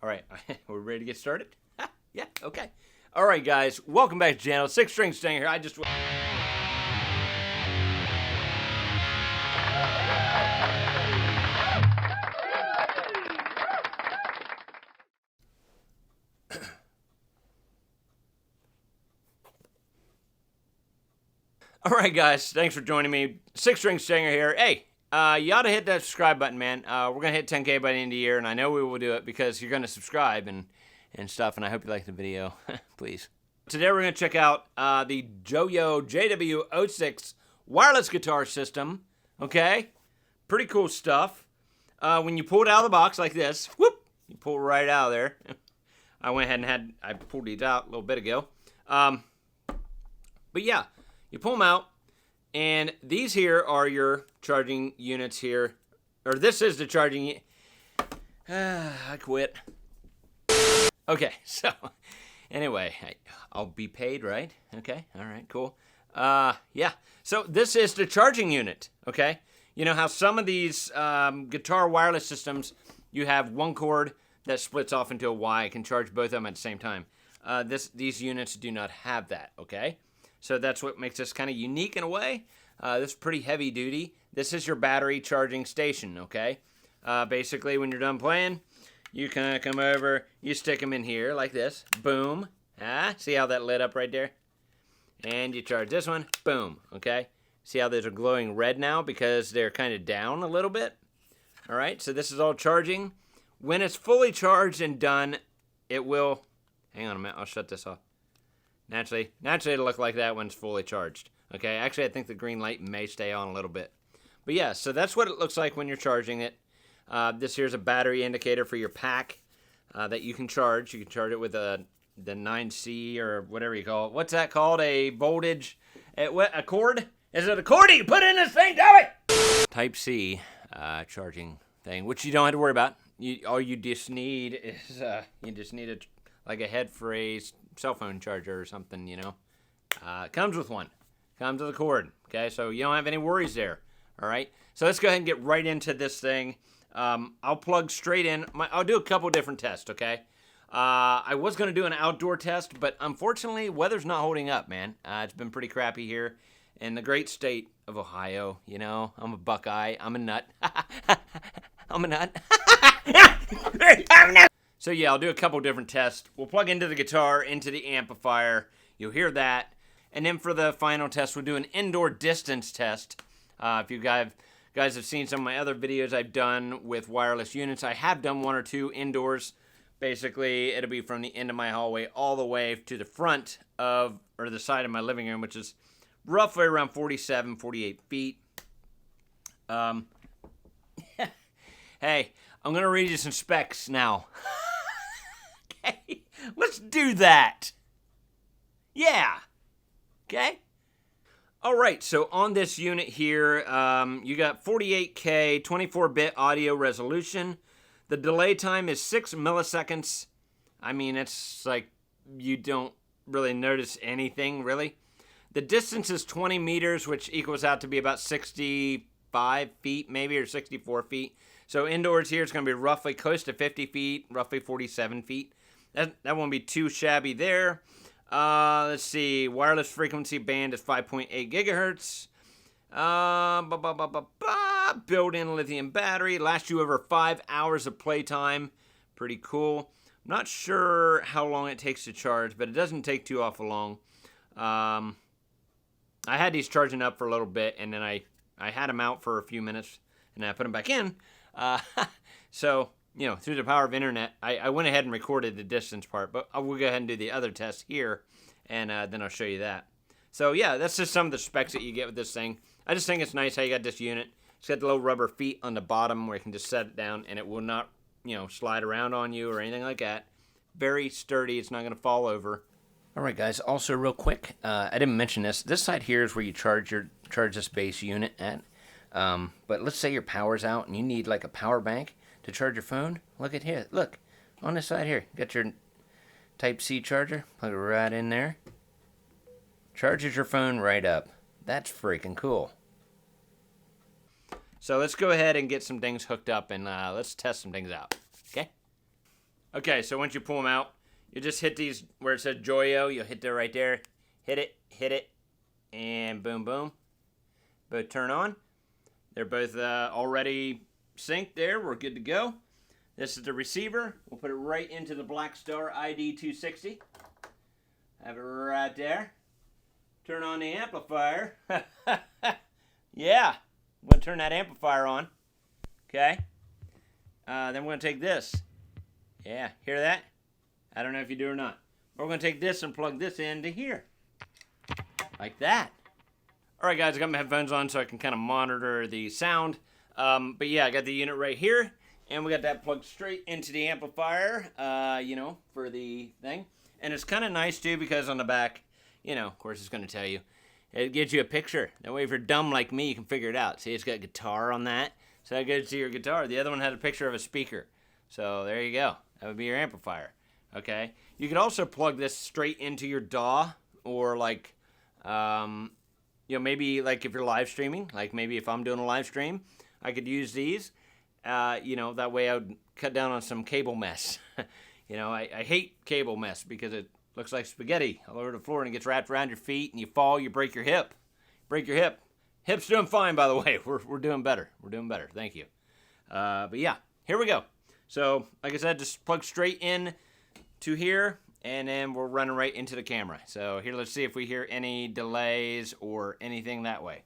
All right, we're ready to get started? Yeah, okay. All right, guys, welcome back to the channel. Six String Stinger here. All right, guys, thanks for joining me. Six String Stinger here. Hey, you ought to hit that subscribe button, man. We're going to hit 10K by the end of the year, and I know we will do it because you're going to subscribe and stuff, and I hope you like the video. Please. Today we're going to check out the JOYO JW06 wireless guitar system. Okay? Pretty cool stuff. When you pull it out of the box like this, whoop, you pull it right out of there. I went ahead and I pulled these out a little bit ago. But yeah, you pull them out, and these here are your charging units here. Or this is the charging. I quit. Okay, so anyway, I'll be paid, right? Okay, all right, cool. Yeah, so this is the charging unit, okay? You know how some of these guitar wireless systems, you have one cord that splits off into a Y. It can charge both of them at the same time. These units do not have that, okay? So that's what makes this kind of unique in a way. This is pretty heavy duty. This is your battery charging station, okay? Basically, when you're done playing, you kind of come over, you stick them in here like this. Boom. See how that lit up right there? And you charge this one. Boom. Okay? See how those are glowing red now because they're kind of down a little bit? All right, so this is all charging. When it's fully charged and done, it will... Hang on a minute, I'll shut this off. Naturally it'll look like that when it's fully charged. Okay, actually I think the green light may stay on a little bit. But yeah, so that's what it looks like when you're charging it. This here's a battery indicator for your pack that you can charge. You can charge it with the 9C or whatever you call it. What's that called? A voltage? A cord? Is it a cord you put in this thing? Damn it! Type C charging thing, which you don't have to worry about. All you just need is you just need like a head for a cell phone charger or something, you know. It comes with one. Comes with a cord. Okay, so you don't have any worries there. All right. So let's go ahead and get right into this thing. I'll plug straight in. I'll do a couple different tests, okay? I was going to do an outdoor test, but unfortunately, weather's not holding up, man. It's been pretty crappy here in the great state of Ohio. You know, I'm a Buckeye. I'm a nut. I'm a nut. So yeah, I'll do a couple different tests. We'll plug into the guitar, into the amplifier. You'll hear that. And then for the final test, we'll do an indoor distance test. If you guys have seen some of my other videos I've done with wireless units, I have done one or two indoors. Basically, it'll be from the end of my hallway all the way to the front of, or the side of my living room, which is roughly around 47, 48 feet. Hey, I'm going to read you some specs now. Okay, let's do that. Yeah. Okay. All right, so on this unit here, you got 48K 24-bit audio resolution. The delay time is 6 milliseconds. I mean, it's like you don't really notice anything, really. The distance is 20 meters, which equals out to be about 65 feet, maybe, or 64 feet. So indoors here, it's going to be roughly close to 50 feet, roughly 47 feet. That won't be too shabby there. Let's see. Wireless frequency band is 5.8 gigahertz. Built-in lithium battery. Lasts you over 5 hours of playtime. Pretty cool. I'm not sure how long it takes to charge, but it doesn't take too awful long. I had these charging up for a little bit, and then I had them out for a few minutes, and then I put them back in. So, you know, through the power of internet, I went ahead and recorded the distance part, but I will go ahead and do the other test here, and then I'll show you that. So, yeah, that's just some of the specs that you get with this thing. I just think it's nice how you got this unit. It's got the little rubber feet on the bottom where you can just set it down, and it will not, you know, slide around on you or anything like that. Very sturdy. It's not going to fall over. All right, guys. Also, real quick, I didn't mention this. This side here is where you charge this base unit at. But let's say your power's out and you need like a power bank to charge your phone. Look at here. Look on this side here. Got your Type C charger. Plug it right in there. Charges your phone right up. That's freaking cool. So let's go ahead and get some things hooked up and let's test some things out. Okay? Okay, so once you pull them out, you just hit these where it says JOYO. You'll hit there right there. Hit it, and boom, boom. Both turn on. They're both already synced there. We're good to go. This is the receiver. We'll put it right into the Blackstar ID260. Have it right there. Turn on the amplifier. Yeah, I'm going to turn that amplifier on. Okay. Then we're going to take this. Yeah, hear that? I don't know if you do or not. But we're going to take this and plug this into here. Like that. All right, guys, I got my headphones on so I can kind of monitor the sound. But yeah, I got the unit right here. And we got that plugged straight into the amplifier, you know, for the thing. And it's kind of nice, too, because on the back, you know, of course, it's going to tell you. It gives you a picture. That way, if you're dumb like me, you can figure it out. See, it's got guitar on that. So that goes to your guitar. The other one had a picture of a speaker. So there you go. That would be your amplifier. Okay. You could also plug this straight into your DAW or like, you know, maybe like if you're live streaming, like maybe if I'm doing a live stream, I could use these. You know, that way I would cut down on some cable mess. You know, I hate cable mess because it looks like spaghetti all over the floor and it gets wrapped around your feet and you fall, you break your hip. Break your hip. Hip's doing fine, by the way. We're doing better. We're doing better. Thank you. But yeah, here we go. So, like I said, just plug straight in to here, and then we're running right into the camera. So here, let's see if we hear any delays or anything that way.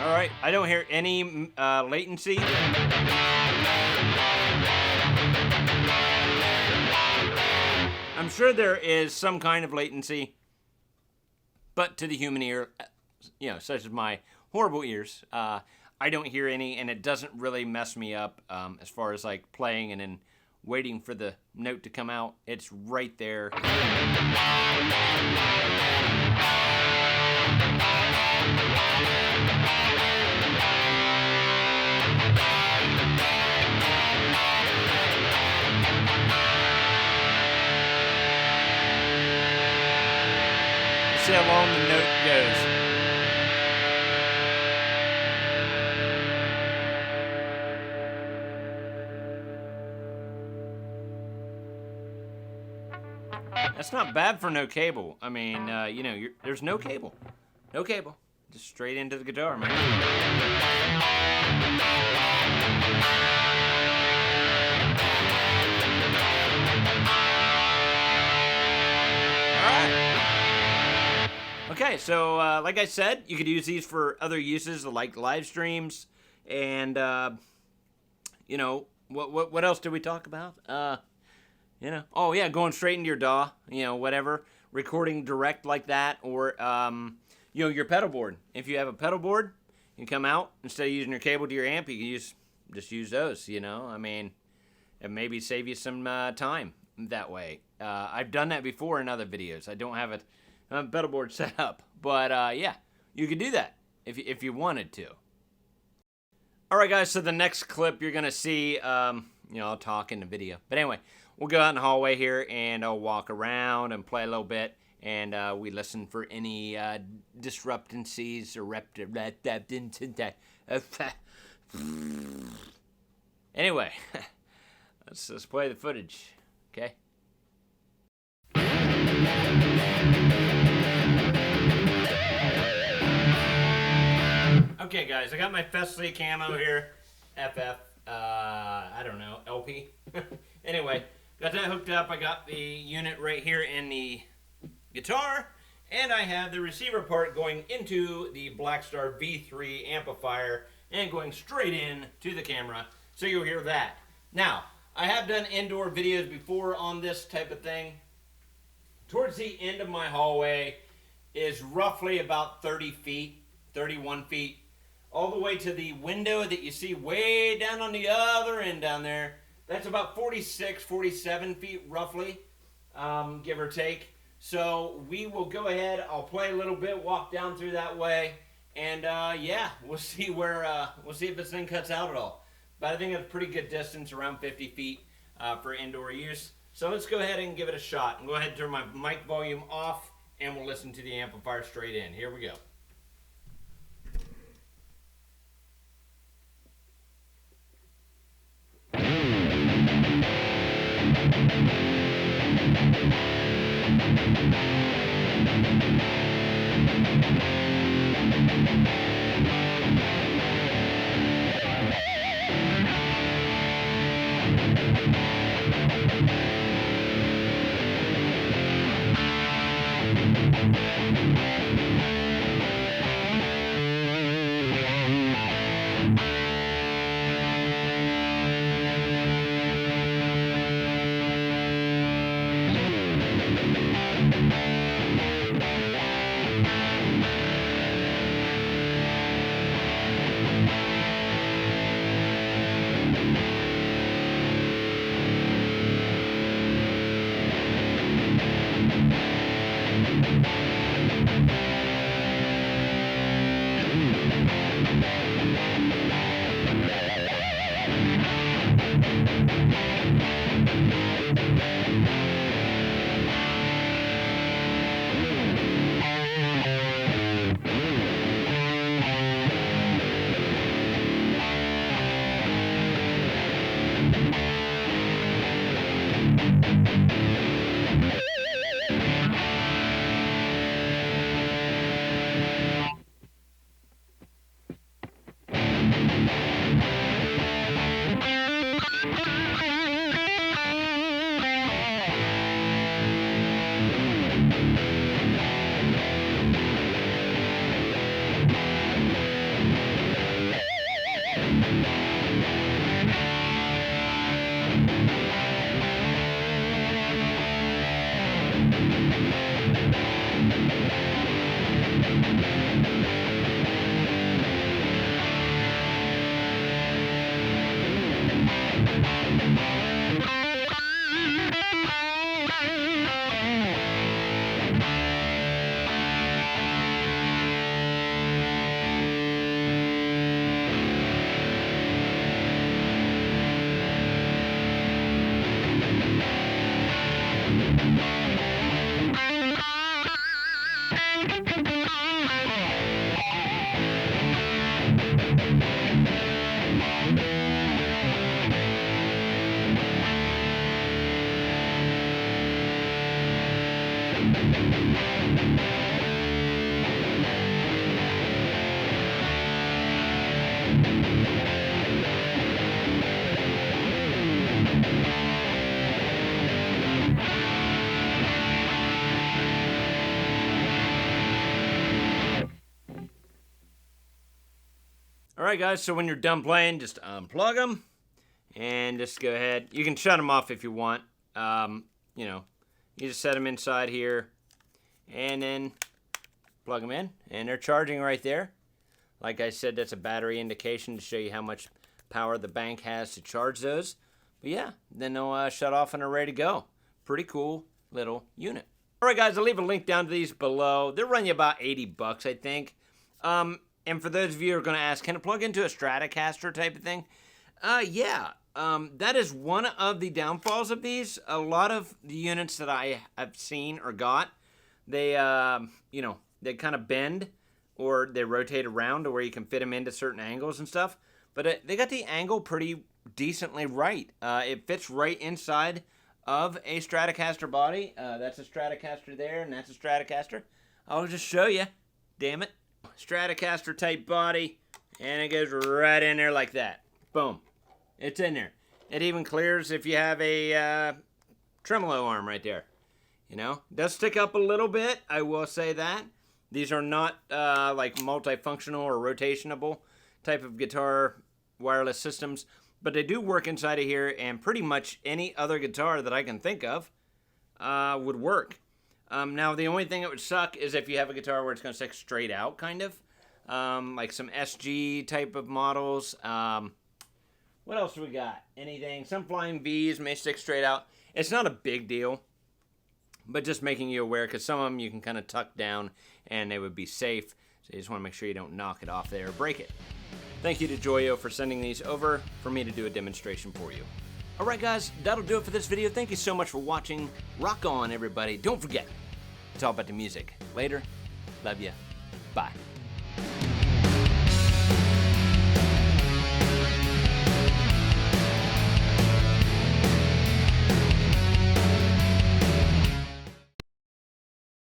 Alright, I don't hear any latency. I'm sure there is some kind of latency, but to the human ear, you know, such as my horrible ears, I don't hear any, and it doesn't really mess me up as far as like playing and then waiting for the note to come out. It's right there. See how long the note goes. That's not bad for no cable. I mean, you know, there's no cable. No cable. Just straight into the guitar, man. Okay, so like I said, you could use these for other uses like live streams, and you know, what else did we talk about? You know, oh yeah, going straight into your DAW, you know, whatever, recording direct like that, or you know, your pedal board. If you have a pedal board, you come out instead of using your cable to your amp, you can just use those. You know, I mean, it maybe save you some time that way. I've done that before in other videos. I don't have a pedal board set up, but yeah, you could do that if you wanted to. All right, guys. So the next clip you're gonna see, you know, I'll talk in the video, but anyway, we'll go out in the hallway here and I'll walk around and play a little bit, and we listen for any disruptancies or anyway, let's play the footage, okay? Okay, guys, I got my Festly camo here, FF, I don't know, LP. Anyway, got that hooked up. I got the unit right here in the guitar, and I have the receiver part going into the Blackstar V3 amplifier and going straight in to the camera, so you'll hear that. Now, I have done indoor videos before on this type of thing. Towards the end of my hallway is roughly about 30 feet, 31 feet, all the way to the window that you see way down on the other end down there. That's about 46, 47 feet roughly, give or take. So we will go ahead. I'll play a little bit, walk down through that way, and yeah, we'll see we'll see if this thing cuts out at all. But I think it's a pretty good distance, around 50 feet for indoor use. So let's go ahead and give it a shot. And go ahead and turn my mic volume off, and we'll listen to the amplifier straight in. Here we go. Alright guys, so when you're done playing, just unplug them and just go ahead. You can shut them off if you want. You know, you just set them inside here and then plug them in, and they're charging right there. Like I said, that's a battery indication to show you how much power the bank has to charge those. But yeah, then they'll shut off and are ready to go. Pretty cool little unit. Alright guys, I'll leave a link down to these below. They'll run you about 80 bucks, I think. And for those of you who are going to ask, can it plug into a Stratocaster type of thing? Yeah. That is one of the downfalls of these. A lot of the units that I have seen or got, they, you know, they kind of bend or they rotate around to where you can fit them into certain angles and stuff. But they got the angle pretty decently right. It fits right inside of a Stratocaster body. That's a Stratocaster there, and that's a Stratocaster. I'll just show you. Damn it. Stratocaster type body, and it goes right in there like that. Boom. It's in there. It even clears if you have a tremolo arm right there. You know, it does stick up a little bit, I will say that. These are not like multifunctional or rotationable type of guitar wireless systems, but they do work inside of here, and pretty much any other guitar that I can think of would work. Now, the only thing that would suck is if you have a guitar where it's going to stick straight out, kind of. Like some SG type of models. What else do we got? Anything? Some Flying V's may stick straight out. It's not a big deal. but just making you aware, because some of them you can kind of tuck down and they would be safe. So you just want to make sure you don't knock it off there or break it. Thank you to JOYO for sending these over for me to do a demonstration for you. Alright guys, that'll do it for this video. Thank you so much for watching. Rock on, everybody. Don't forget, it's all about the music. Later. Love ya. Bye.